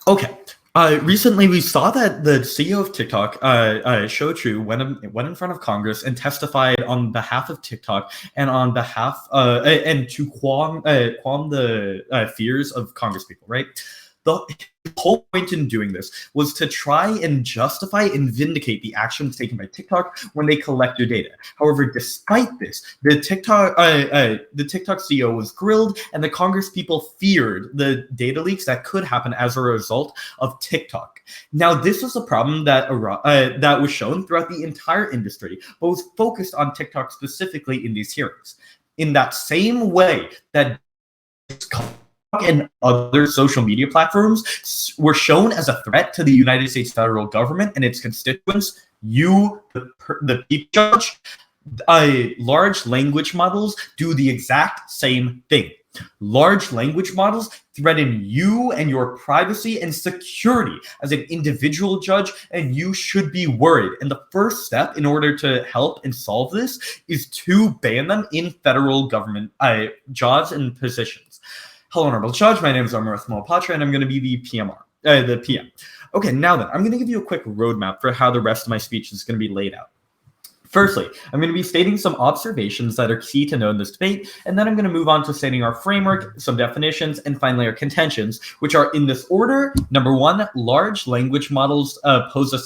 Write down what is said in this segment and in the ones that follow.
Okay. Recently, we saw that the CEO of TikTok, Shou Chu, went in front of Congress and testified on behalf of TikTok and on behalf and to qualm the fears of Congress people. Right. The whole point in doing this was to try and justify and vindicate the actions taken by TikTok when they collect your data. However, despite this, the TikTok CEO was grilled, and the Congress people feared the data leaks that could happen as a result of TikTok. Now, this was a problem that that was shown throughout the entire industry, but was focused on TikTok specifically in these hearings. In that same way that and other social media platforms were shown as a threat to the United States federal government and its constituents, the people judge, large language models do the exact same thing. Large language models threaten you and your privacy and security as an individual judge, and you should be worried. And the first step in order to help and solve this is to ban them in federal government jobs and positions. Hello, Honorable Judge. My name is Amarath Mohapatra, and I'm going to be the PM. Okay, now then, I'm going to give you a quick roadmap for how the rest of my speech is going to be laid out. Firstly, I'm going to be stating some observations that are key to know in this debate, and then I'm going to move on to stating our framework, some definitions, and finally our contentions, which are in this order. Number one, large language models pose a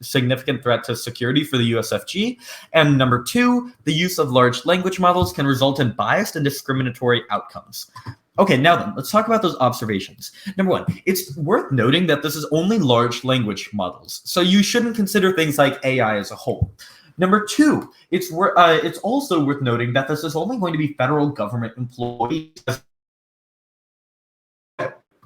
significant threat to security for the USFG. And number two, the use of large language models can result in biased and discriminatory outcomes. Okay, now then, let's talk about those observations. Number one, it's worth noting that this is only large language models, so you shouldn't consider things like AI as a whole. Number two, it's also worth noting that this is only going to be federal government employees.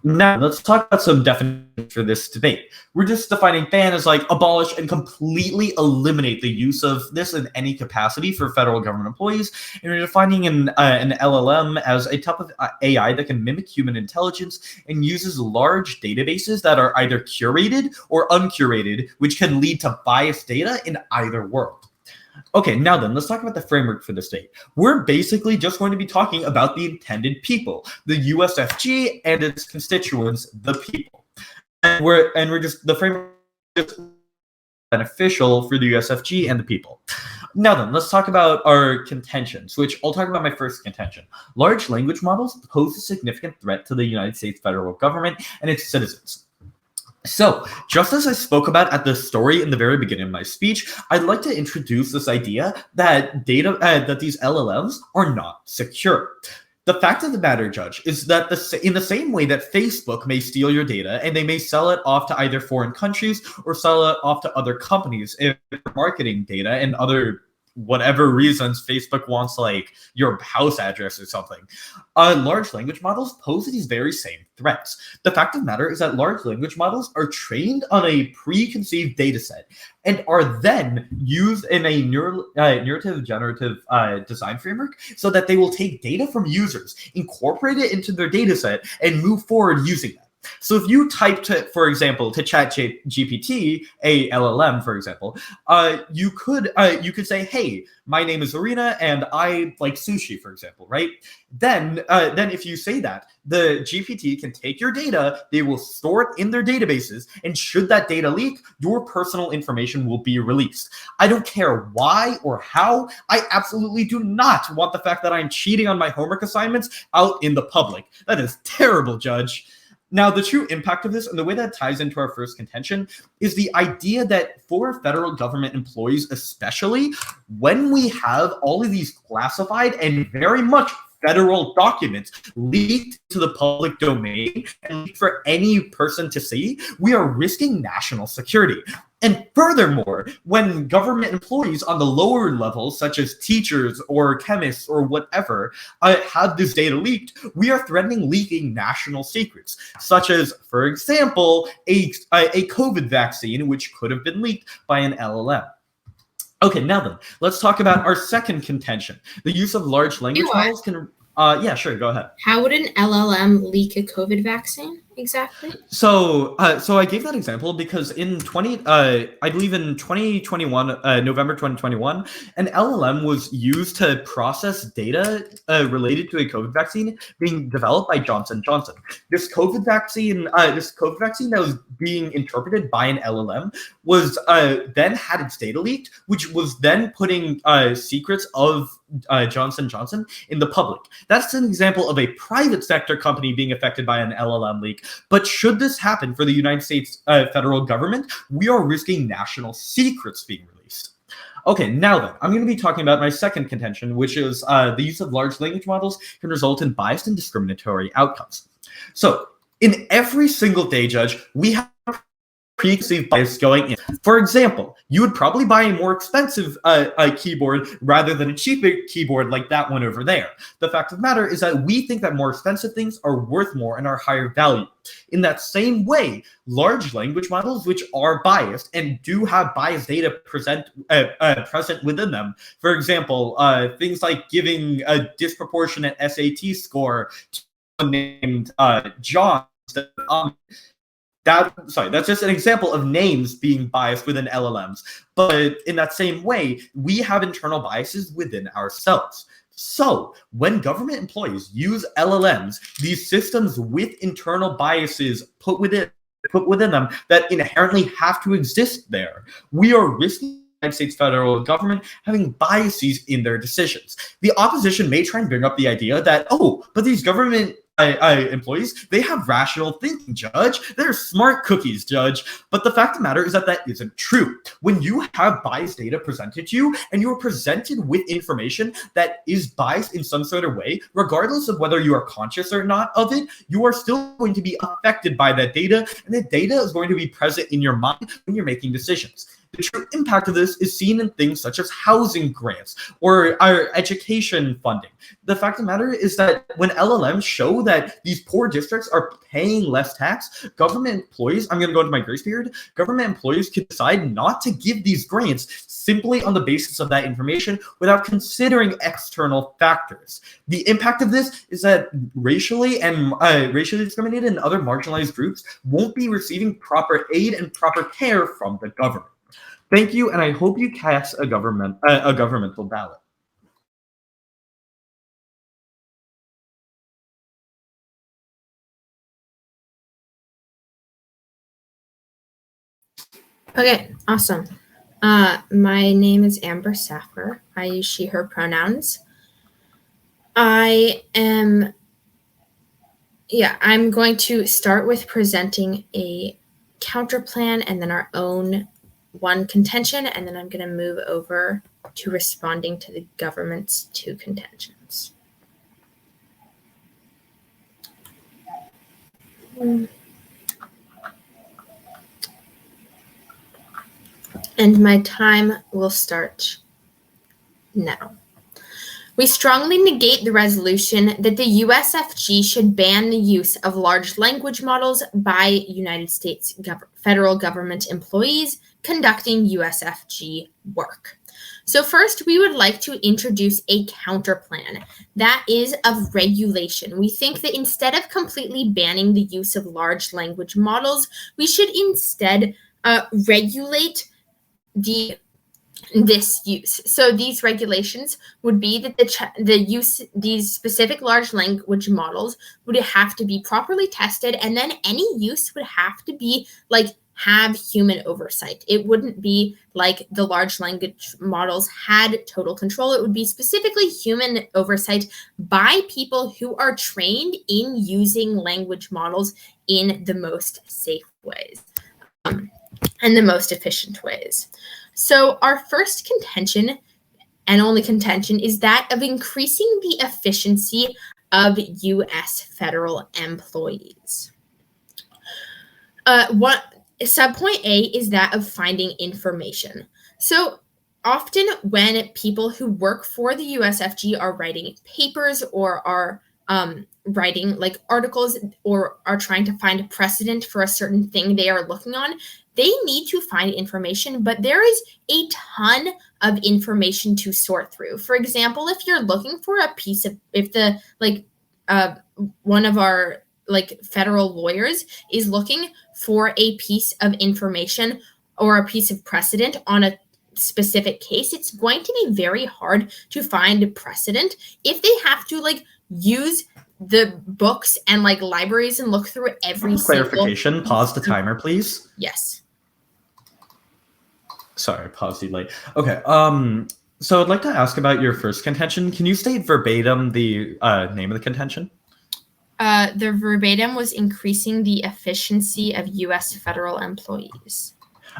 Now, let's talk about some definitions for this debate. We're just defining ban as like abolish and completely eliminate the use of this in any capacity for federal government employees. And we're defining an LLM as a type of AI that can mimic human intelligence and uses large databases that are either curated or uncurated, which can lead to biased data in either world. Okay, now then, let's talk about the framework for this debate. We're basically just going to be talking about the intended people, the USFG and its constituents, the people. And we're just, the framework is beneficial for the USFG and the people. Now then, let's talk about our contentions, which I'll talk about my first contention. Large language models pose a significant threat to the United States federal government and its citizens. So, just as I spoke about at the story in the very beginning of my speech, I'd like to introduce this idea that that these LLMs are not secure. The fact of the matter, Judge, is that in the same way that Facebook may steal your data and they may sell it off to either foreign countries or sell it off to other companies if they're marketing data and other whatever reasons Facebook wants, like your house address or something. Large language models pose these very same threats. The fact of the matter is that large language models are trained on a preconceived data set and are then used in a narrative generative design framework so that they will take data from users, incorporate it into their data set, and move forward using that. So if you type for example, to ChatGPT, a LLM, for example, you could say, "Hey, my name is Arena, and I like sushi," for example, right? Then if you say that, the GPT can take your data, they will store it in their databases, and should that data leak, your personal information will be released. I don't care why or how. I absolutely do not want the fact that I'm cheating on my homework assignments out in the public. That is terrible, Judge. Now, the true impact of this, and the way that ties into our first contention, is the idea that for federal government employees especially, when we have all of these classified and very much federal documents leaked to the public domain and leaked for any person to see, we are risking national security. And furthermore, when government employees on the lower levels, such as teachers or chemists or whatever, have this data leaked, we are threatening leaking national secrets, such as, for example, a COVID vaccine, which could have been leaked by an LLM. Okay, now then, let's talk about our second contention. The use of large language models can... yeah, sure, go ahead. How would an LLM leak a COVID vaccine? exactly? So I gave that example because in I believe in 2021, November 2021, an LLM was used to process data related to a COVID vaccine being developed by Johnson & Johnson. This COVID vaccine that was being interpreted by an LLM was then had its data leaked, which was then putting secrets of Johnson & Johnson in the public. That's an example of a private sector company being affected by an LLM leak. But should this happen for the United States federal government, we are risking national secrets being released. Okay, now then, I'm going to be talking about my second contention, which is the use of large language models can result in biased and discriminatory outcomes. So, in every single day, Judge, we have preconceived bias going in. For example, you would probably buy a more expensive keyboard rather than a cheaper keyboard like that one over there. The fact of the matter is that we think that more expensive things are worth more and are higher value. In that same way, large language models, which are biased and do have biased data present within them, for example, things like giving a disproportionate SAT score to someone named John instead of that's just an example of names being biased within LLMs. But in that same way, we have internal biases within ourselves. So when government employees use LLMs, these systems with internal biases put within them that inherently have to exist there, we are risking the United States federal government having biases in their decisions. The opposition may try and bring up the idea that, oh, but these government employees, they have rational thinking, Judge. They're smart cookies, Judge. But the fact of the matter is that that isn't true. When you have biased data presented to you and you're presented with information that is biased in some sort of way, regardless of whether you are conscious or not of it, you are still going to be affected by that data, and that data is going to be present in your mind when you're making decisions. The true impact of this is seen in things such as housing grants or our education funding. The fact of the matter is that when LLMs show that these poor districts are paying less tax, government employees, I'm going to go into my grace period, government employees can decide not to give these grants simply on the basis of that information without considering external factors. The impact of this is that racially discriminated and other marginalized groups won't be receiving proper aid and proper care from the government. Thank you, and I hope you cast a governmental ballot. Okay, awesome. My name is Amber Saffer. I use she, her pronouns. I'm going to start with presenting a counter plan and then our own one contention, and then I'm going to move over to responding to the government's two contentions. And my time will start now. We strongly negate the resolution that the USFG should ban the use of large language models by United States federal government employees conducting USFG work. So first, we would like to introduce a counter plan that is of regulation. We think that instead of completely banning the use of large language models, we should instead regulate this use. So these regulations would be that these specific large language models would have to be properly tested, and then any use would have to be have human oversight. It wouldn't be like the large language models had total control. It would be specifically human oversight by people who are trained in using language models in the most safe ways and the most efficient ways. So our first contention and only contention is that of increasing the efficiency of U.S. federal employees. Subpoint A is that of finding information. So often when people who work for the USFG are writing papers or are writing articles or are trying to find a precedent for a certain thing they are looking on, they need to find information, but there is a ton of information to sort through. For example, if you're looking for a piece of, one of our like federal lawyers is looking for a piece of information or a piece of precedent on a specific case, it's going to be very hard to find precedent if they have to like use the books and like libraries and look through every clarification. Pause the timer, please. Yes. Sorry, pause delay. Okay. So I'd like to ask about your first contention. Can you state verbatim the name of the contention? The verbatim was increasing the efficiency of U.S. federal employees.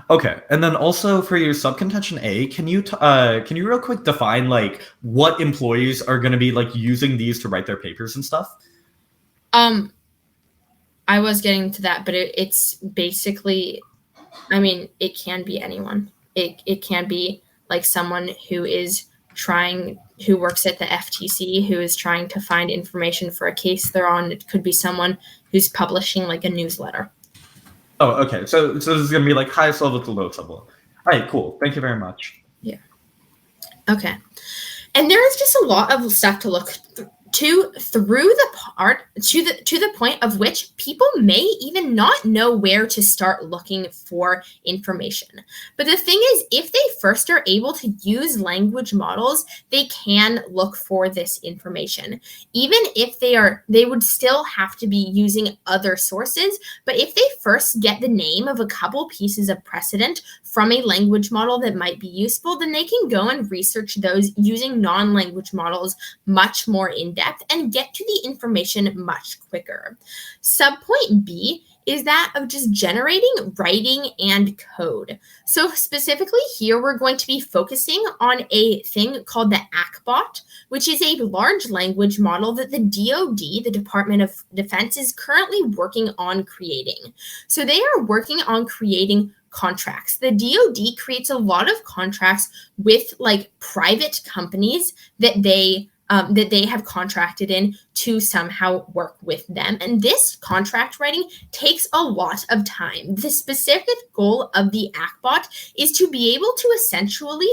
Okay, and then also for your subcontention A, can you real quick define like what employees are going to be like using these to write their papers and stuff? I was getting to that, but it's basically, I mean, it can be anyone. It can be like someone who works at the FTC, who is trying to find information for a case they're on. It could be someone who's publishing like a newsletter. Oh, okay. So this is going to be like highest level to lowest level. All right, cool. Thank you very much. Yeah. Okay. And there is just a lot of stuff to look to the point of which people may even not know where to start looking for information. But the thing is, if they first are able to use language models, they can look for this information. Even if they would still have to be using other sources, but if they first get the name of a couple pieces of precedent from a language model that might be useful, then they can go and research those using non-language models much more in depth and get to the information much quicker. Subpoint B is that of just generating writing and code. So specifically here, we're going to be focusing on a thing called the ACBot, which is a large language model that the DoD, the Department of Defense, is currently working on creating. So they are working on creating contracts. The DoD creates a lot of contracts with like private companies that they have contracted in to somehow work with them. And this contract writing takes a lot of time. The specific goal of the ACBot is to be able to essentially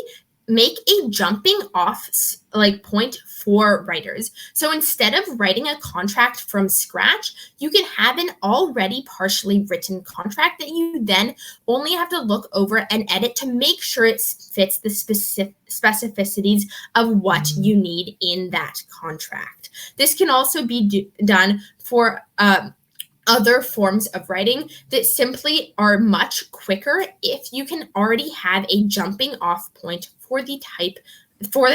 make a jumping off like point for writers. So instead of writing a contract from scratch, you can have an already partially written contract that you then only have to look over and edit to make sure it fits the specificities of what you need in that contract. This can also be done for other forms of writing that simply are much quicker if you can already have a jumping off point for the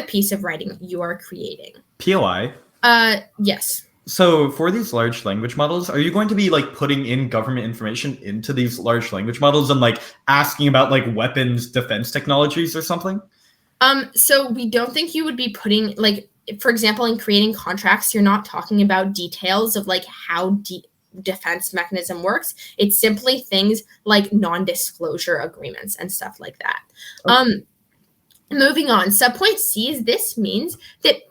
piece of writing you are creating. POI? Yes. So for these large language models, are you going to be like putting in government information into these large language models and like asking about like weapons defense technologies or something? So we don't think you would be putting like, for example, in creating contracts, you're not talking about details of like how defense mechanism works. It's simply things like non-disclosure agreements and stuff like that. Okay. Moving on, subpoint C is this means that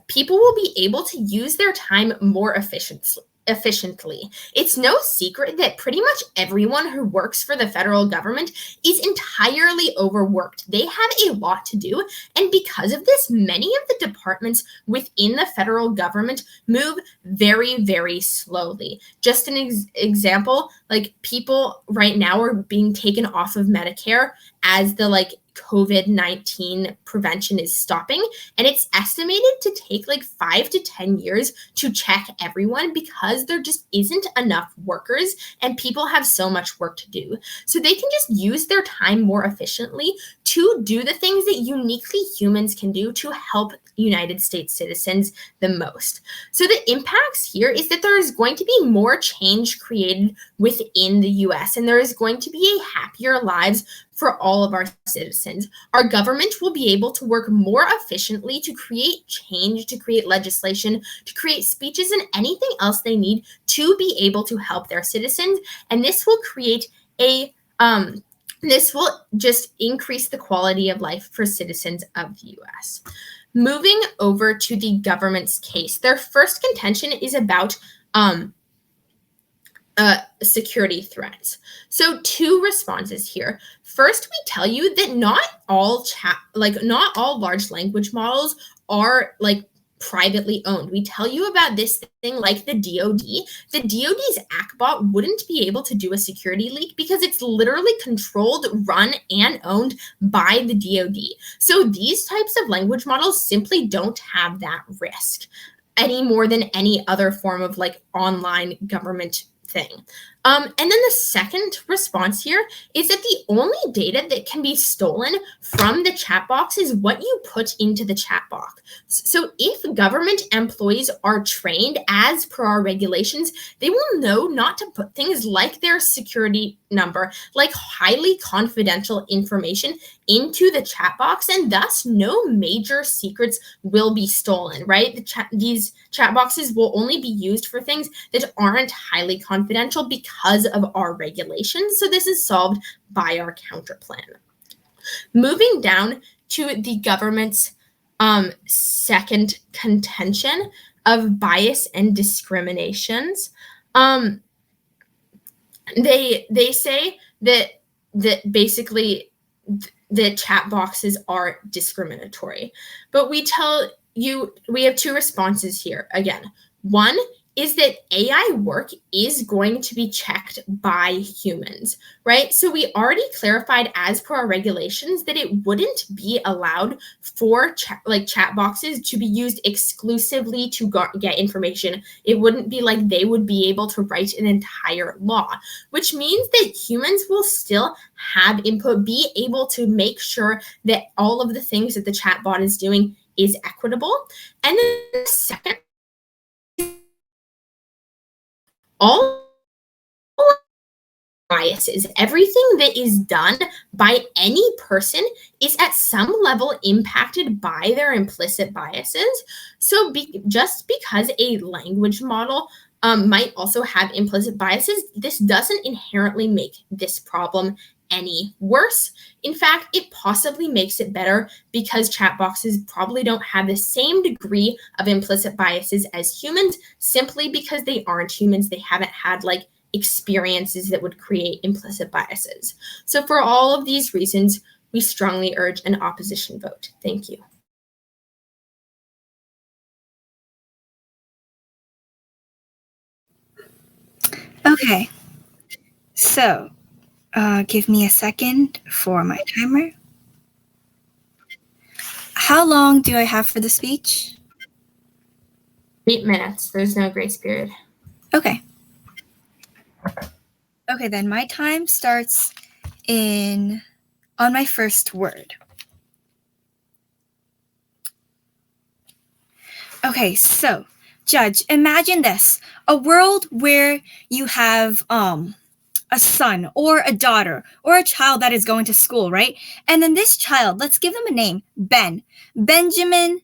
people will be able to use their time more efficiently. It's no secret that pretty much everyone who works for the federal government is entirely overworked. They have a lot to do, and because of this, many of the departments within the federal government move very, very slowly. Just an example, like people right now are being taken off of Medicare as the like COVID-19 prevention is stopping, and it's estimated to take like 5 to 10 years to check everyone because there just isn't enough workers and people have so much work to do. So they can just use their time more efficiently to do the things that uniquely humans can do to help United States citizens the most. So the impacts here is that there is going to be more change created within the US, and there is going to be a happier lives for all of our citizens. Our government will be able to work more efficiently to create change, to create legislation, to create speeches, and anything else they need to be able to help their citizens. And this will create this will just increase the quality of life for citizens of the US. Moving over to the government's case, their first contention is about security threats. So 2 responses here. First, we tell you that not all large language models are like privately owned. We tell you about this thing like the DoD. The DoD's ACBot wouldn't be able to do a security leak because it's literally controlled, run, and owned by the DoD. So these types of language models simply don't have that risk any more than any other form of like online government thing. And then the second response here is that the only data that can be stolen from the chat box is what you put into the chat box. So if government employees are trained as per our regulations, they will know not to put things like their security number, like highly confidential information into the chat box, and thus no major secrets will be stolen, right? These chat boxes will only be used for things that aren't highly confidential because of our regulations. So this is solved by our counter plan. Moving down to the government's second contention of bias and discriminations. They say that basically the chat boxes are discriminatory. But we tell you, we have two responses here. Again, one is that AI work is going to be checked by humans, right? So we already clarified as per our regulations that it wouldn't be allowed for chat boxes to be used exclusively to get information. It wouldn't be like they would be able to write an entire law, which means that humans will still have input, be able to make sure that all of the things that the chatbot is doing is equitable. And then the second, all biases, everything that is done by any person is at some level impacted by their implicit biases. So just because a language model might also have implicit biases, this doesn't inherently make this problem any worse. In fact, it possibly makes it better because chat boxes probably don't have the same degree of implicit biases as humans, simply because they aren't humans. They haven't had like experiences that would create implicit biases. So for all of these reasons, we strongly urge an opposition vote. Thank you. Okay, so give me a second for my timer. How long do I have for the speech? 8 minutes. There's no grace period. Okay. Okay, then my time starts on my first word. Okay, so Judge, imagine this, a world where you have a son or a daughter or a child that is going to school, right? And then this child, let's give them a name, Ben. Benjamin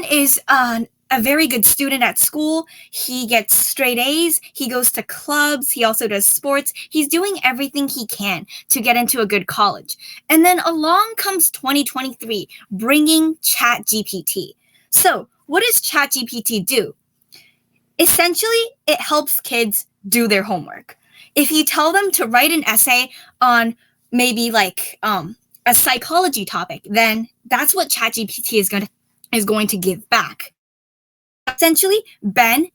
is a very good student at school. He gets straight A's. He goes to clubs. He also does sports. He's doing everything he can to get into a good college. And then along comes 2023, bringing ChatGPT. So what does ChatGPT do? Essentially, it helps kids do their homework. If you tell them to write an essay on maybe like a psychology topic, then that's what ChatGPT is going to give back. Essentially, Ben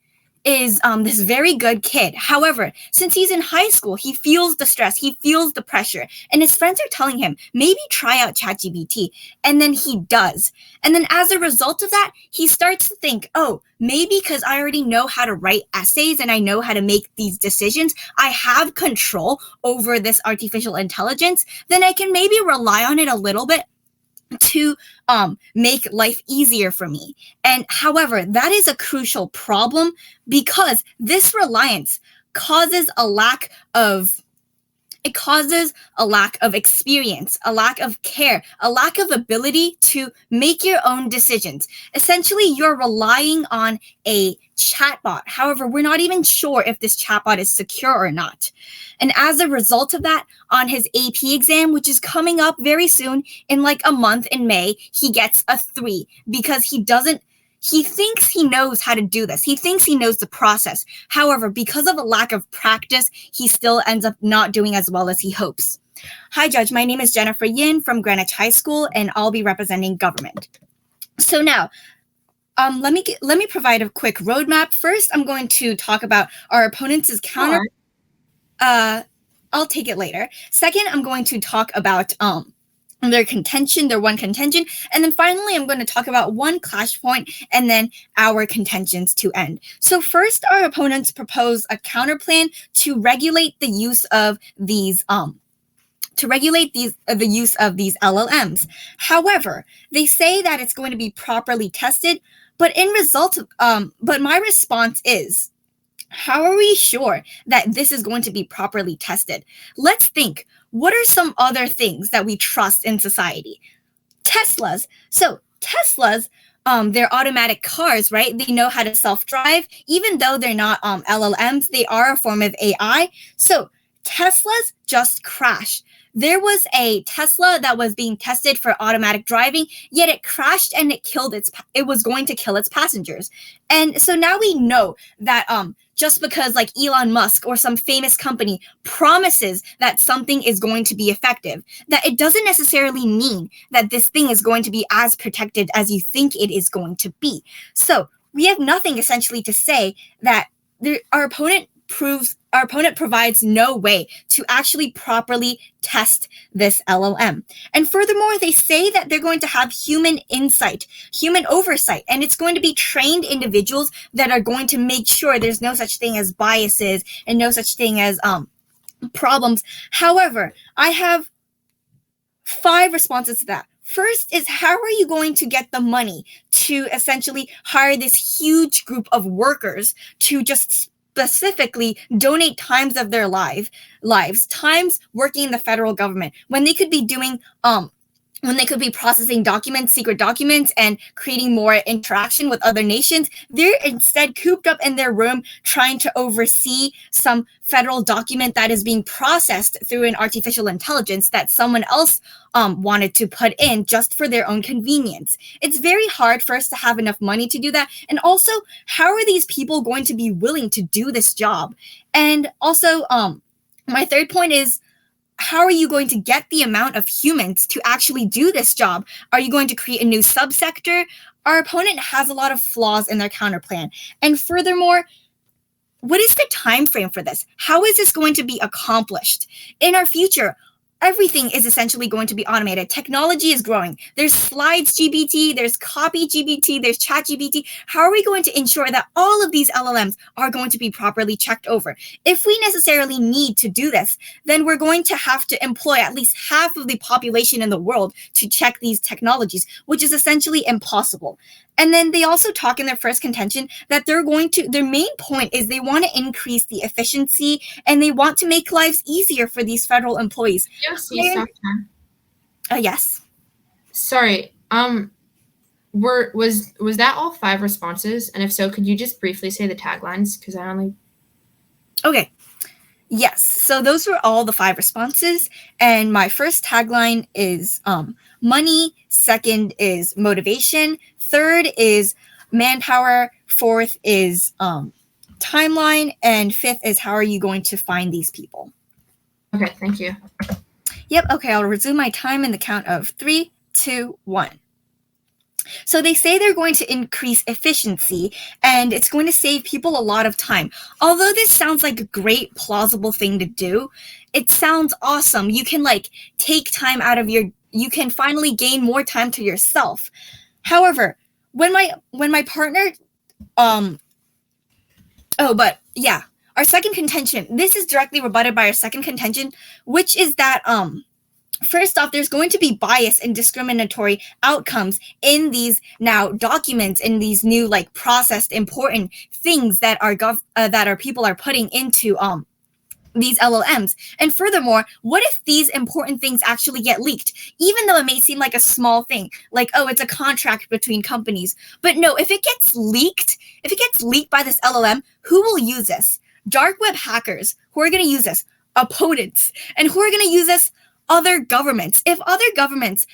is this very good kid. However, since he's in high school, he feels the stress, he feels the pressure, and his friends are telling him, maybe try out ChatGPT, and then he does. And then as a result of that, he starts to think, oh, maybe because I already know how to write essays and I know how to make these decisions, I have control over this artificial intelligence, then I can maybe rely on it a little bit to make life easier for me. And however, that is a crucial problem because this reliance causes a lack of experience, a lack of care, a lack of ability to make your own decisions. Essentially, you're relying on a chatbot. However, we're not even sure if this chatbot is secure or not. And as a result of that, on his AP exam, which is coming up very soon in like a month in May, he gets a 3 because he thinks he knows how to do this. He thinks he knows the process. However, because of a lack of practice, he still ends up not doing as well as he hopes. Hi, Judge. My name is Jennifer Yin from Greenwich High School, and I'll be representing government. So now, let me provide a quick roadmap. First, I'm going to talk about our opponents' counter. I'll take it later. Second, I'm going to talk about their contention, their one contention, and then finally I'm going to talk about one clash point and then our contentions to end. So first, our opponents propose a counter plan to regulate the use of these the use of these LLMs. However, they say that it's going to be properly tested, but but my response is, how are we sure that this is going to be properly tested? Let's think. What are some other things that we trust in society? Teslas. So Teslas, they're automatic cars, right? They know how to self-drive. Even though they're not LLMs, they are a form of AI. So Teslas just crashed. There was a Tesla that was being tested for automatic driving, yet it crashed and it was going to kill its passengers. And so now we know that just because like Elon Musk or some famous company promises that something is going to be effective, that it doesn't necessarily mean that this thing is going to be as protected as you think it is going to be. So we have nothing essentially to say that our opponent provides no way to actually properly test this LLM. And furthermore, they say that they're going to have human oversight, and it's going to be trained individuals that are going to make sure there's no such thing as biases and no such thing as problems. However, I have 5 responses to that. First is, how are you going to get the money to essentially hire this huge group of workers to just specifically donate times of their lives times working in the federal government when they could be doing when they could be processing secret documents and creating more interaction with other nations? They're instead cooped up in their room trying to oversee some federal document that is being processed through an artificial intelligence that someone else wanted to put in just for their own convenience. It's very hard for us to have enough money to do that. And also, how are these people going to be willing to do this job? And also, my third point is, how are you going to get the amount of humans to actually do this job? Are you going to create a new subsector? Our opponent has a lot of flaws in their counterplan. And furthermore, what is the time frame for this? How is this going to be accomplished? In our future, everything is essentially going to be automated. Technology is growing. There's Slides GPT, there's Copy GPT, there's Chat GPT. How are we going to ensure that all of these LLMs are going to be properly checked over? If we necessarily need to do this, then we're going to have to employ at least half of the population in the world to check these technologies, which is essentially impossible. And then they also talk in their first contention that their main point is they want to increase the efficiency and they want to make lives easier for these federal employees. Yes. Sorry. Was that all 5 responses? And if so, could you just briefly say the taglines? Because I only. Okay. Yes. So those were all the 5 responses. And my first tagline is money. Second is motivation. Third is manpower. Fourth is timeline. And fifth is, how are you going to find these people? Okay, thank you. Yep. Okay, I'll resume my time in the count of 3, 2, 1. So they say they're going to increase efficiency and it's going to save people a lot of time. Although this sounds like a great, plausible thing to do, it sounds awesome. You can take time out of you can finally gain more time to yourself. However, when my partner, our second contention, this is directly rebutted by our second contention, which is that, first off, there's going to be bias and discriminatory outcomes in these now documents, in these new processed important things that our people are putting into these LLMs. And furthermore, what if these important things actually get leaked? Even though it may seem like a small thing, it's a contract between companies. But no, if it gets leaked by this LLM, who will use this? Dark web hackers. Who are going to use this? Opponents. And who are going to use this? Other governments. If other governments,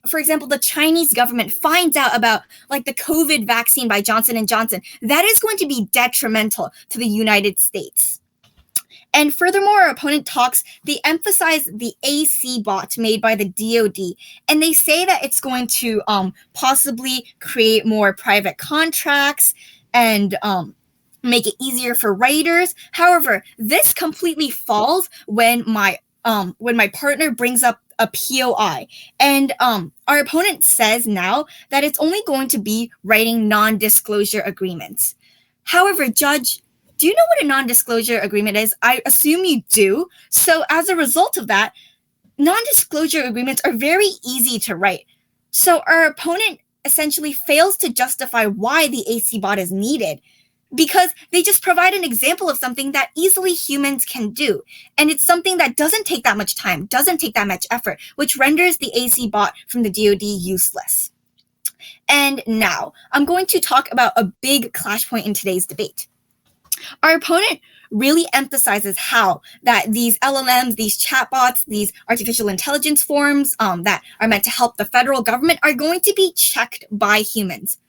for example, the Chinese government finds out about the COVID vaccine by Johnson & Johnson, that is going to be detrimental to the United States. And furthermore, our opponent talks, they emphasize the AC bot made by the DoD, and they say that it's going to possibly create more private contracts and make it easier for writers. However, this completely falls when my partner brings up a POI, and our opponent says now that it's only going to be writing non-disclosure agreements. However, Judge, do you know what a non-disclosure agreement is? I assume you do. So as a result of that, non-disclosure agreements are very easy to write. So our opponent essentially fails to justify why the AC bot is needed, because they just provide an example of something that easily humans can do. And it's something that doesn't take that much time, doesn't take that much effort, which renders the AC bot from the DoD useless. And now I'm going to talk about a big clash point in today's debate. Our opponent really emphasizes how that these LLMs, these chatbots, these artificial intelligence forms that are meant to help the federal government are going to be checked by humans.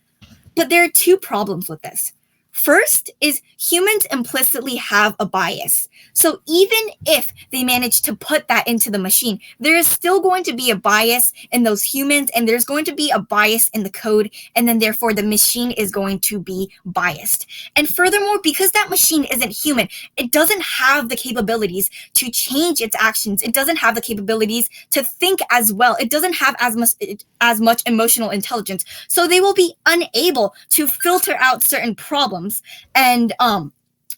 But there are two problems with this. First is humans implicitly have a bias. So even if they manage to put that into the machine, there is still going to be a bias in those humans, and there's going to be a bias in the code, and then therefore the machine is going to be biased. And furthermore, because that machine isn't human, it doesn't have the capabilities to change its actions. It doesn't have the capabilities to think as well. It doesn't have as much emotional intelligence. So they will be unable to filter out certain problems. And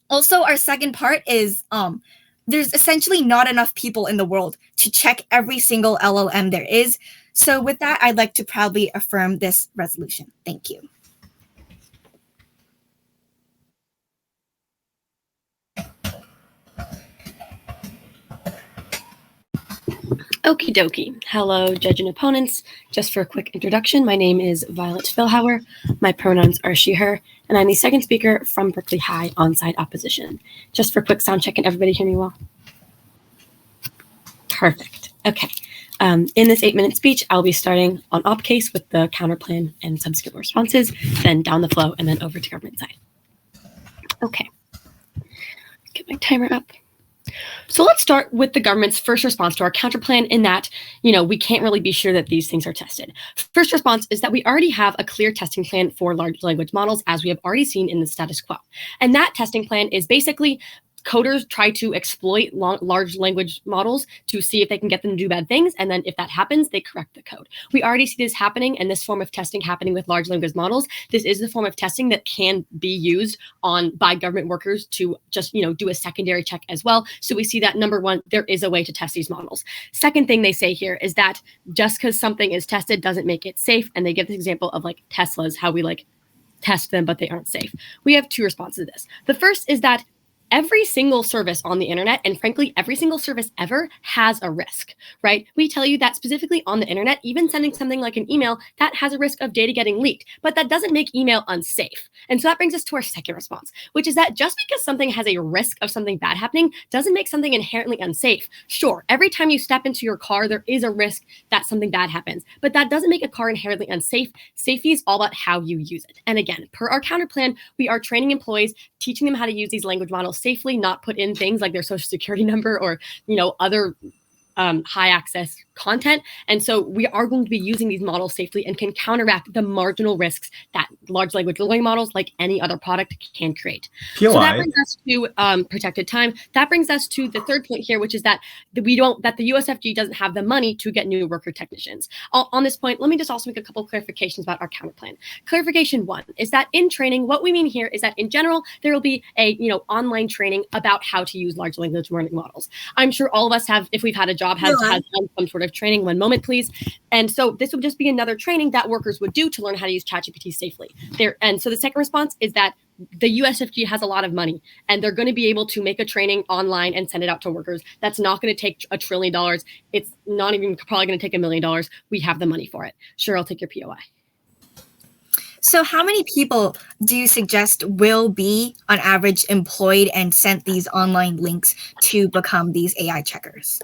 also our second part is there's essentially not enough people in the world to check every single LLM there is. So with that, I'd like to proudly affirm this resolution. Thank you. Okie dokie. Hello, judge and opponents. Just for a quick introduction, my name is Violet Philhauer. My pronouns are she, her, and I'm the second speaker from Berkeley High on-site opposition. Just for a quick sound check, can everybody hear me well? Perfect. Okay. In this 8-minute speech, I'll be starting on op case with the counterplan and subsequent responses, then down the flow, and then over to government side. Okay. Get my timer up. So let's start with the government's first response to our counterplan, in that, we can't really be sure that these things are tested. First response is that we already have a clear testing plan for large language models, as we have already seen in the status quo. And that testing plan is basically coders try to exploit large language models to see if they can get them to do bad things. And then if that happens, they correct the code. We already see this happening, and this form of testing happening with large language models. This is the form of testing that can be used by government workers to just, do a secondary check as well. So we see that, number one, there is a way to test these models. Second thing they say here is that just because something is tested doesn't make it safe. And they give this example of Teslas, how we test them, but they aren't safe. We have two responses to this. The first is that every single service on the internet, and frankly, every single service ever, has a risk, right? We tell you that specifically on the internet, even sending something like an email, that has a risk of data getting leaked, but that doesn't make email unsafe. And so that brings us to our second response, which is that just because something has a risk of something bad happening doesn't make something inherently unsafe. Sure, every time you step into your car, there is a risk that something bad happens, but that doesn't make a car inherently unsafe. Safety is all about how you use it. And again, per our counterplan, we are training employees, teaching them how to use these language models safely, not put in things like their social security number or, other high access content. And so we are going to be using these models safely and can counteract the marginal risks that large language learning models, like any other product, can create. POI. So that brings us to protected time. That brings us to the third point here, which is that the USFG doesn't have the money to get new worker technicians. On this point, let me just also make a couple clarifications about our counterplan. Clarification one is that in training, what we mean here is that in general, there will be a online training about how to use large language learning models. I'm sure all of us have, if we've had a job, has done some sort of training. One moment, please. And so this would just be another training that workers would do to learn how to use ChatGPT safely. And so the second response is that the USFG has a lot of money, and they're going to be able to make a training online and send it out to workers. That's not going to take $1 trillion. It's not even probably going to take $1 million. We have the money for it. Sure, I'll take your POI. So how many people do you suggest will be, on average, employed and sent these online links to become these AI checkers?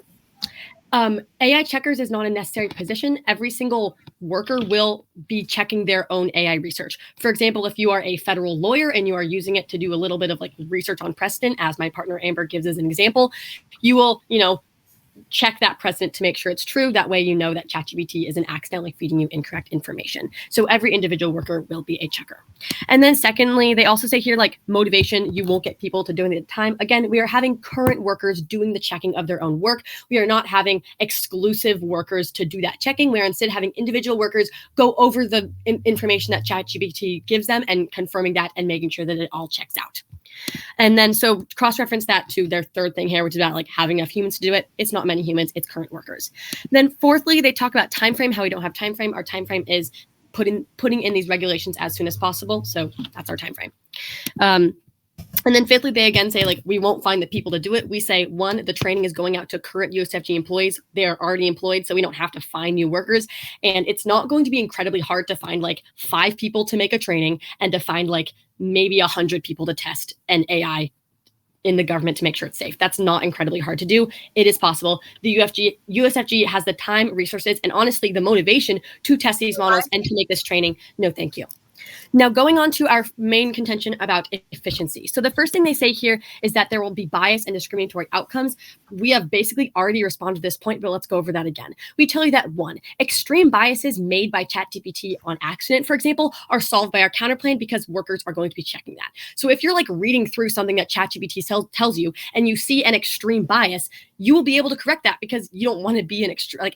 AI checkers is not a necessary position. Every single worker will be checking their own AI research. For example, if you are a federal lawyer and you are using it to do a little bit of like research on precedent, as my partner Amber gives as an example, you will, check that precedent to make sure it's true. That way, you know that ChatGPT isn't accidentally feeding you incorrect information. So every individual worker will be a checker. And then secondly, they also say here, like motivation, you won't get people to doing it at the time. Again, we are having current workers doing the checking of their own work. We are not having exclusive workers to do that checking. We are instead having individual workers go over the information that ChatGPT gives them and confirming that and making sure that it all checks out. And then so cross-reference that to their third thing here, which is about like having enough humans to do it. It's not many humans, it's current workers. Then fourthly, they talk about time frame, how we don't have time frame. Our time frame is putting in these regulations as soon as possible. So that's our time frame. And then fifthly, they again say like we won't find the people to do it. We say, one, the training is going out to current USFG employees. They are already employed, so we don't have to find new workers. And it's not going to be incredibly hard to find like 5 people to make a training and to find like maybe 100 people to test an AI in the government to make sure it's safe. That's not incredibly hard to do. It is possible. The USFG has the time, resources, and honestly, the motivation to test these models and to make this training. No, thank you. Now, going on to our main contention about efficiency. So the first thing they say here is that there will be bias and discriminatory outcomes. We have basically already responded to this point, but let's go over that again. We tell you that 1, extreme biases made by ChatGPT on accident, for example, are solved by our counterplan because workers are going to be checking that. So if you're like reading through something that ChatGPT tells you and you see an extreme bias, you will be able to correct that because you don't want to be an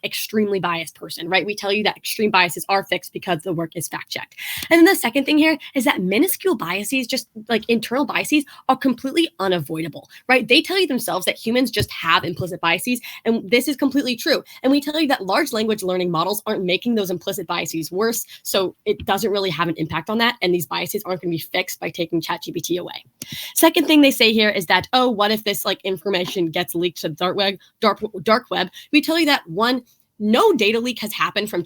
extremely biased person, right? We tell you that extreme biases are fixed because the work is fact-checked. And then the second thing here is that minuscule biases, just like internal biases, are completely unavoidable, right? They tell you themselves that humans just have implicit biases, and this is completely true. And we tell you that large language learning models aren't making those implicit biases worse, so it doesn't really have an impact on that, and these biases aren't going to be fixed by taking ChatGPT away. Second thing they say here is that, oh, what if this like information gets leaked to the dark web? We tell you that 1, no data leak has happened from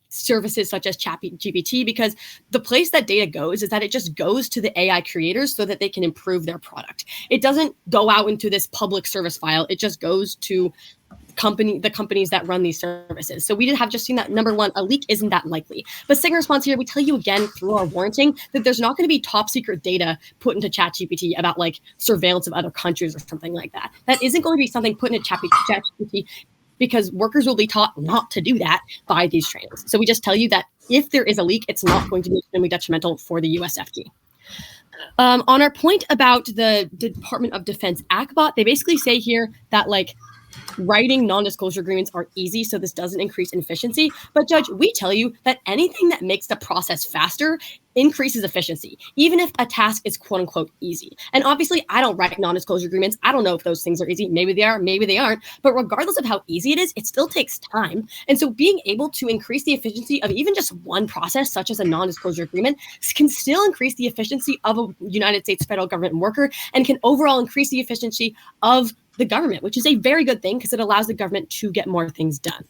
services such as ChatGPT because the place that data goes is that it just goes to the AI creators so that they can improve their product. It doesn't go out into this public service file. It just goes to the companies that run these services. So we have just seen that number 1, a leak isn't that likely. But second response here, we tell you again through our warranting that there's not going to be top secret data put into ChatGPT about like surveillance of other countries or something like that. That isn't going to be something put into ChatGPT because workers will be taught not to do that by these trainings. So we just tell you that if there is a leak, it's not going to be extremely detrimental for the USFG. On our point about the Department of Defense ACBOT, they basically say here that like writing non-disclosure agreements are easy, so this doesn't increase efficiency. But Judge, we tell you that anything that makes the process faster increases efficiency, even if a task is quote unquote easy. And obviously I don't write non-disclosure agreements. I don't know if those things are easy. Maybe they are, maybe they aren't. But regardless of how easy it is, it still takes time. And so being able to increase the efficiency of even just one process, such as a non-disclosure agreement, can still increase the efficiency of a United States federal government worker and can overall increase the efficiency of the government, which is a very good thing because it allows the government to get more things done.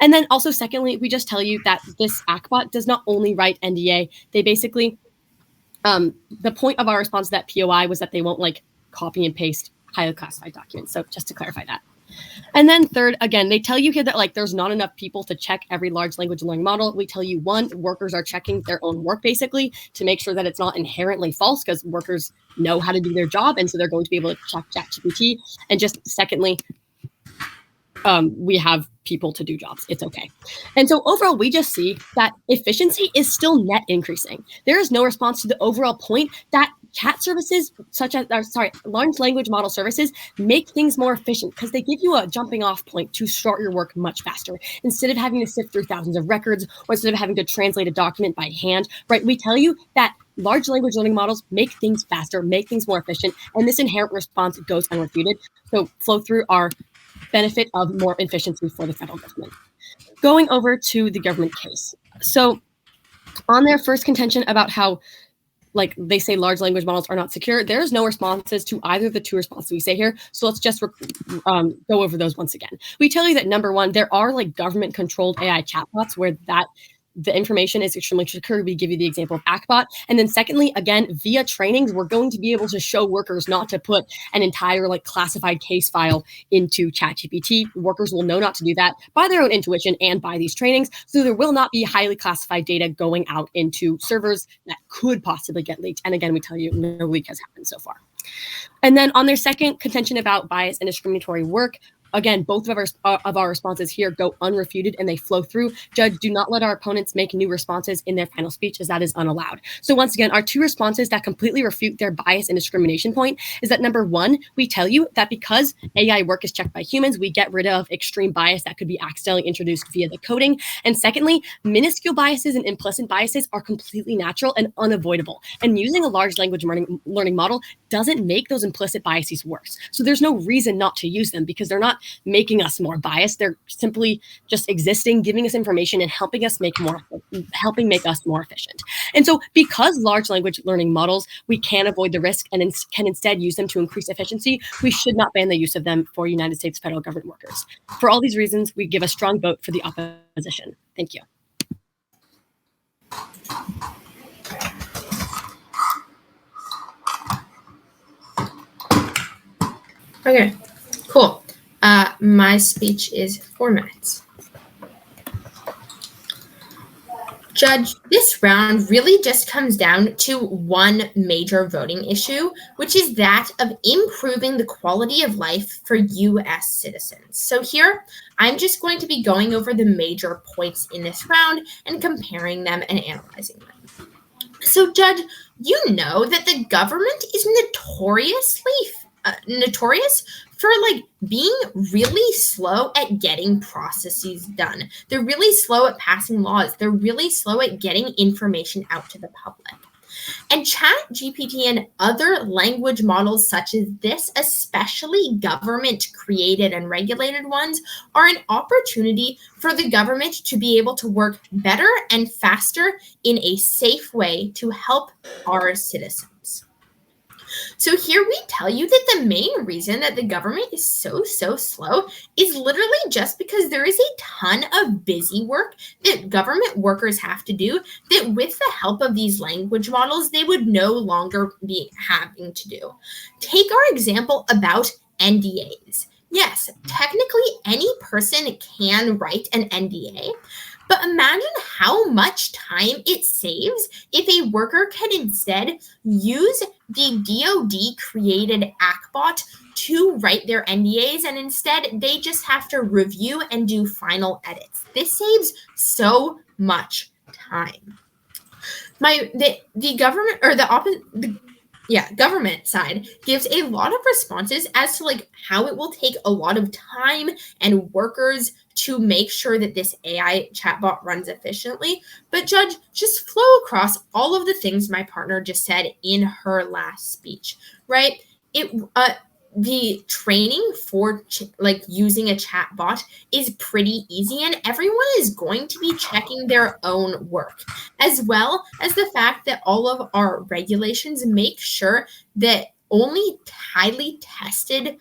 And then also, secondly, we just tell you that this ACBOT does not only write NDA. They basically, the point of our response to that POI was that they won't like copy and paste highly classified documents. So just to clarify that. And then third, again, they tell you here that like there's not enough people to check every large language learning model. We tell you 1, workers are checking their own work basically to make sure that it's not inherently false because workers know how to do their job. And so they're going to be able to check ChatGPT. And just secondly, we have people to do jobs. It's okay. And so overall, we just see that efficiency is still net increasing. There is no response to the overall point that chat services, large language model services, make things more efficient because they give you a jumping off point to start your work much faster. Instead of having to sift through thousands of records or instead of having to translate a document by hand, right? We tell you that large language learning models make things faster, make things more efficient, and this inherent response goes unrefuted. So flow through our benefit of more efficiency for the federal government. Going over to the government case. So on their first contention about how like they say large language models are not secure, there's no responses to either of the 2 responses we say here. So let's just go over those once again. We tell you that number 1, there are like government controlled AI chatbots where that the information is extremely secure. We give you the example of ACBot. And then secondly, again, via trainings, we're going to be able to show workers not to put an entire like classified case file into ChatGPT. Workers will know not to do that by their own intuition and by these trainings. So there will not be highly classified data going out into servers that could possibly get leaked. And again, we tell you no leak has happened so far. And then on their second contention about bias and discriminatory work, again, both of our responses here go unrefuted and they flow through. Judge, do not let our opponents make new responses in their final speech, as that is unallowed. So once again, our two responses that completely refute their bias and discrimination point is that number one, we tell you that because AI work is checked by humans, we get rid of extreme bias that could be accidentally introduced via the coding. And secondly, minuscule biases and implicit biases are completely natural and unavoidable. And using a large language learning model doesn't make those implicit biases worse. So there's no reason not to use them because they're not making us more biased. They're simply just existing, giving us information and helping make us more efficient. And so because large language learning models, we can avoid the risk and can instead use them to increase efficiency, we should not ban the use of them for United States federal government workers. For all these reasons, we give a strong vote for the opposition. Thank you. Okay, cool. My speech is 4 minutes. Judge, this round really just comes down to one major voting issue, which is that of improving the quality of life for U.S. citizens. So here, I'm just going to be going over the major points in this round and comparing them and analyzing them. So, Judge, you know that the government is notorious for like being really slow at getting processes done. They're really slow at passing laws. They're really slow at getting information out to the public. And ChatGPT and other language models such as this, especially government-created and regulated ones, are an opportunity for the government to be able to work better and faster in a safe way to help our citizens. So here we tell you that the main reason that the government is so slow is literally just because there is a ton of busy work that government workers have to do that with the help of these language models, they would no longer be having to do. Take our example about NDAs. Yes, technically any person can write an NDA, but imagine how much time it saves if a worker can instead use the DoD-created ACBot to write their NDAs, and instead they just have to review and do final edits. This saves so much time. The government or government side gives a lot of responses as to like how it will take a lot of time and workers to make sure that this AI chatbot runs efficiently. But Judge, just flow across all of the things my partner just said in her last speech, right? The training for using a chatbot is pretty easy, and everyone is going to be checking their own work, as well as the fact that all of our regulations make sure that only highly tested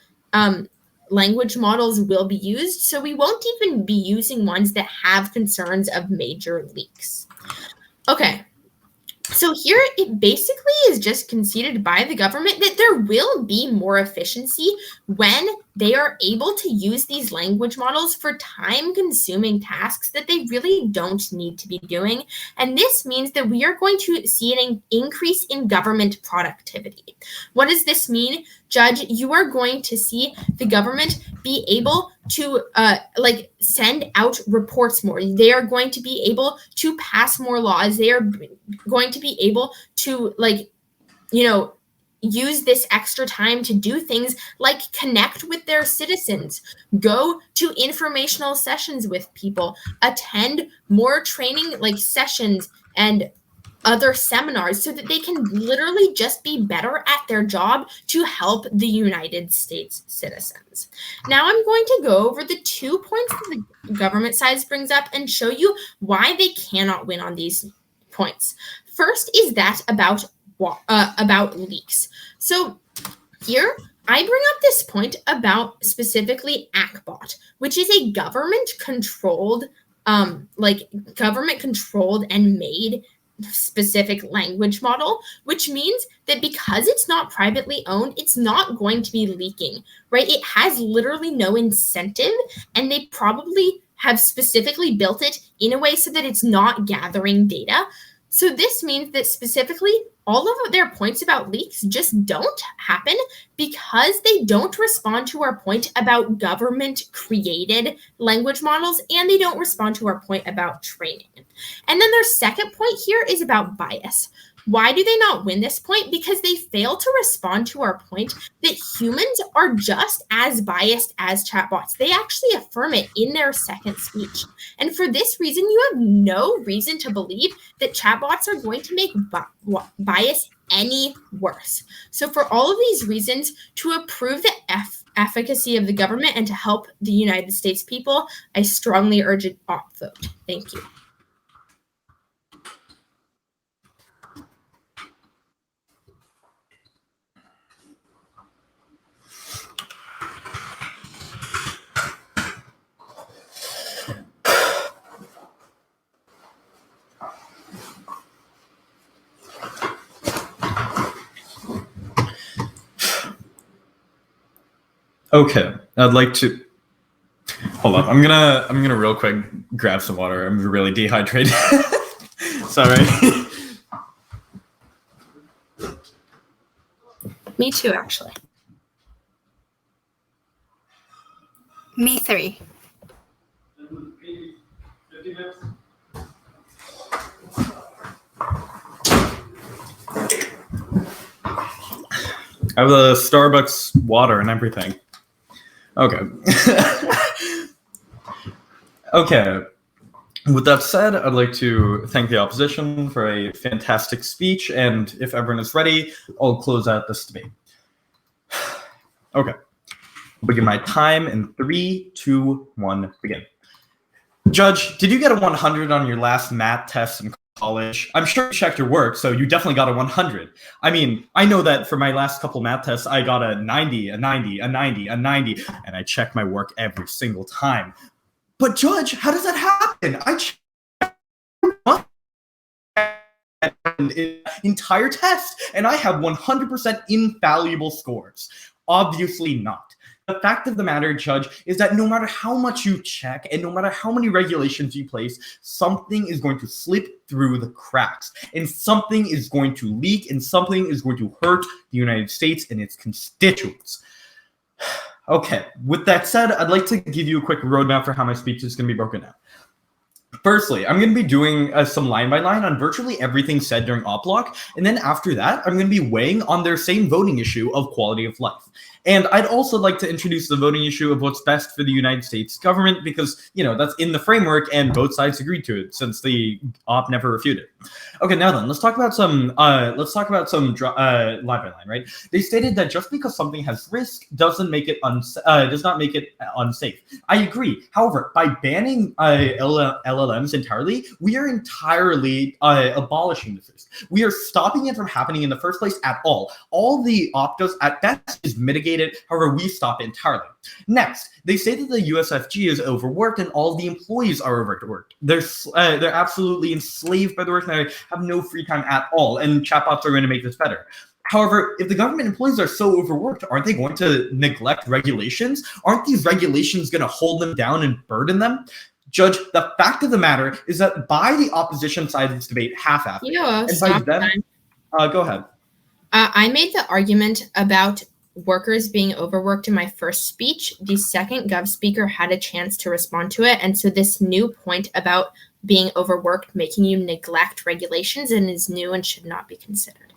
language models will be used, so we won't even be using ones that have concerns of major leaks. Okay. So here it basically is just conceded by the government that there will be more efficiency when they are able to use these language models for time-consuming tasks that they really don't need to be doing. And this means that we are going to see an increase in government productivity. What does this mean? Judge, you are going to see the government be able to send out reports more. They are going to be able to pass more laws. They are going to be able to use this extra time to do things like connect with their citizens, go to informational sessions with people, attend more training sessions and other seminars so that they can literally just be better at their job to help the United States citizens. Now I'm going to go over the 2 points that the government side brings up and show you why they cannot win on these points. First is that about leaks. So here I bring up this point about specifically ACBot, which is a government-controlled like government controlled and made specific language model, which means that because it's not privately owned, it's not going to be leaking, right? It has literally no incentive, and they probably have specifically built it in a way so that it's not gathering data. So this means that specifically all of their points about leaks just don't happen because they don't respond to our point about government created language models, and they don't respond to our point about training. And then their second point here is about bias. Why do they not win this point? Because they fail to respond to our point that humans are just as biased as chatbots. They actually affirm it in their second speech. And for this reason, you have no reason to believe that chatbots are going to make bias any worse. So for all of these reasons, to approve the efficacy of the government and to help the United States people, I strongly urge an opt vote. Thank you. Okay, I'd like to hold up. I'm gonna real quick grab some water. I'm really dehydrated. Sorry. Me too, actually. Me 3. I have the Starbucks water and everything. Okay. Okay. With that said, I'd like to thank the opposition for a fantastic speech, and if everyone is ready, I'll close out this debate. Okay. I'll begin my time in 3, 2, 1, begin. Judge, did you get a 100 on your last math test in college? I'm sure you checked your work, so you definitely got a 100. I mean, I know that for my last couple math tests, I got a 90, a 90, a 90, a 90, and I check my work every single time. But Judge, how does that happen? I checked an entire test, and I have 100% infallible scores. Obviously not. The fact of the matter, Judge, is that no matter how much you check and no matter how many regulations you place, something is going to slip through the cracks, and something is going to leak, and something is going to hurt the United States and its constituents. Okay, with that said, I'd like to give you a quick roadmap for how my speech is going to be broken down. Firstly, I'm going to be doing some line by line on virtually everything said during op block, and then after that, I'm going to be weighing on their same voting issue of quality of life. And I'd also like to introduce the voting issue of what's best for the United States government because, you know, that's in the framework and both sides agreed to it since the op never refuted. Okay, now then, let's talk about some line by line, right? They stated that just because something has risk does not make it unsafe. I agree. However, by banning LLMs entirely, we are entirely abolishing this risk. We are stopping it from happening in the first place at all. All the op does at best is mitigate it. However, we stop it entirely. Next, they say that the USFG is overworked and all the employees are overworked. They're absolutely enslaved by the work and they have no free time at all. And chatbots are going to make this better. However, if the government employees are so overworked, aren't they going to neglect regulations? Aren't these regulations going to hold them down and burden them? Judge, the fact of the matter is that by the opposition side of this debate, half-assed. Yeah, and by them, go ahead. I made the argument about workers being overworked in my first speech. The second Gov speaker had a chance to respond to it. And so this new point about being overworked, making you neglect regulations, and is new and should not be considered.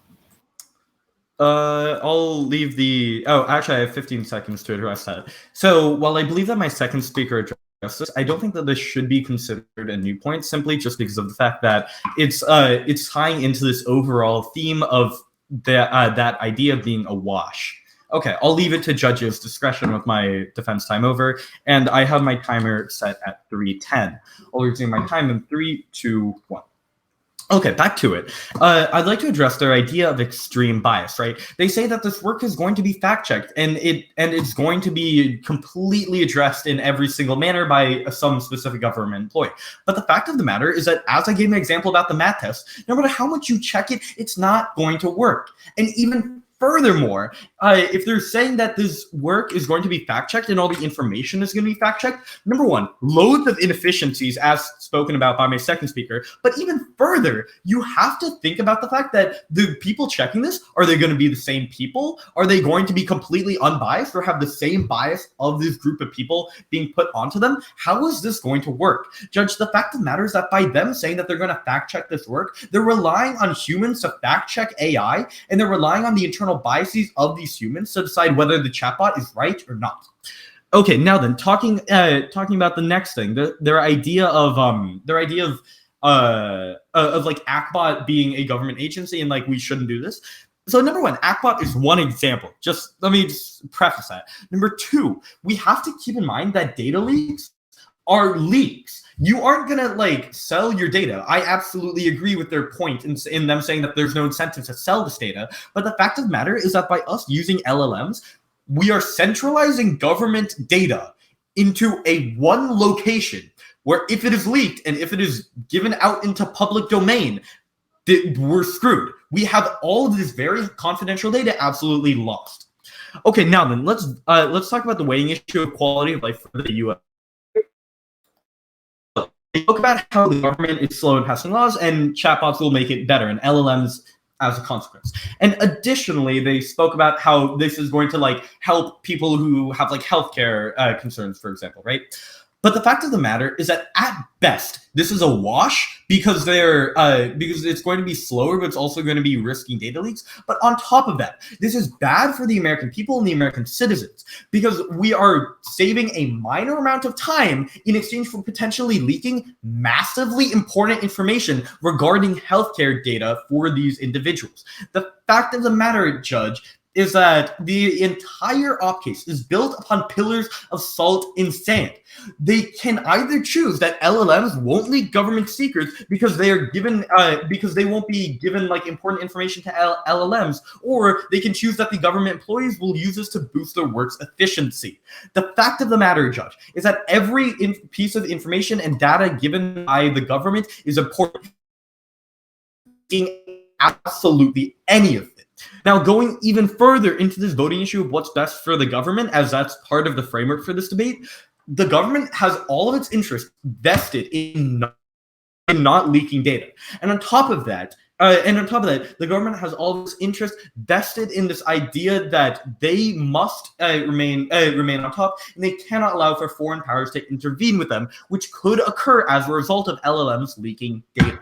I'll leave the... Oh, actually, I have 15 seconds to address that. So while I believe that my second speaker addressed this, I don't think that this should be considered a new point, simply just because of the fact that it's tying into this overall theme of that idea of being a wash. Okay, I'll leave it to judges' discretion with my defense time over, and I have my timer set at 3:10. I'll resume my time in 3, 2, 1. Okay, back to it. I'd like to address their idea of extreme bias, right? They say that this work is going to be fact-checked and it's going to be completely addressed in every single manner by some specific government employee. But the fact of the matter is that, as I gave an example about the math test, no matter how much you check it, it's not going to work. And even furthermore, if they're saying that this work is going to be fact-checked and all the information is going to be fact-checked, number one, loads of inefficiencies as spoken about by my second speaker. But even further, you have to think about the fact that the people checking this, are they going to be the same people? Are they going to be completely unbiased or have the same bias of this group of people being put onto them? How is this going to work? Judge, the fact of the matter is that by them saying that they're going to fact-check this work, they're relying on humans to fact-check AI, and they're relying on the internal biases of these humans to decide whether the chatbot is right or not. Okay, now then, talking about the next thing, their idea of like ACBOT being a government agency and like we shouldn't do this. So number one, ACBOT is one example. Let me preface that. Number two, we have to keep in mind that data leaks are leaks. You aren't gonna like sell your data. I absolutely agree with their point in them saying that there's no incentive to sell this data. But the fact of the matter is that by us using LLMs, we are centralizing government data into a one location where if it is leaked and if it is given out into public domain, we're screwed. We have all of this very confidential data absolutely lost. Okay, now then, let's talk about the weighing issue of quality of life for the U.S. They spoke about how the government is slow in passing laws and chatbots will make it better, and LLMs as a consequence. And additionally, they spoke about how this is going to like help people who have like healthcare concerns, for example, right? But the fact of the matter is that at best, this is a wash because because it's going to be slower, but it's also going to be risking data leaks. But on top of that, this is bad for the American people and the American citizens because we are saving a minor amount of time in exchange for potentially leaking massively important information regarding healthcare data for these individuals. The fact of the matter, Judge, is that the entire op case is built upon pillars of salt and sand. They can either choose that LLMs won't leak government secrets because they are given because they won't be given like important information to LLMs, or they can choose that the government employees will use this to boost their work's efficiency. The fact of the matter, Judge, is that every piece of information and data given by the government is important. Absolutely any of it. Now, going even further into this voting issue of what's best for the government, as that's part of the framework for this debate, the government has all of its interest vested in not leaking data. And on top of that, the government has all of its interest vested in this idea that they must remain on top, and they cannot allow for foreign powers to intervene with them, which could occur as a result of LLMs leaking data.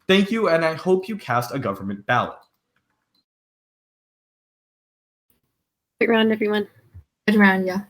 Thank you, and I hope you cast a government ballot. Great round, everyone. Good round, yeah.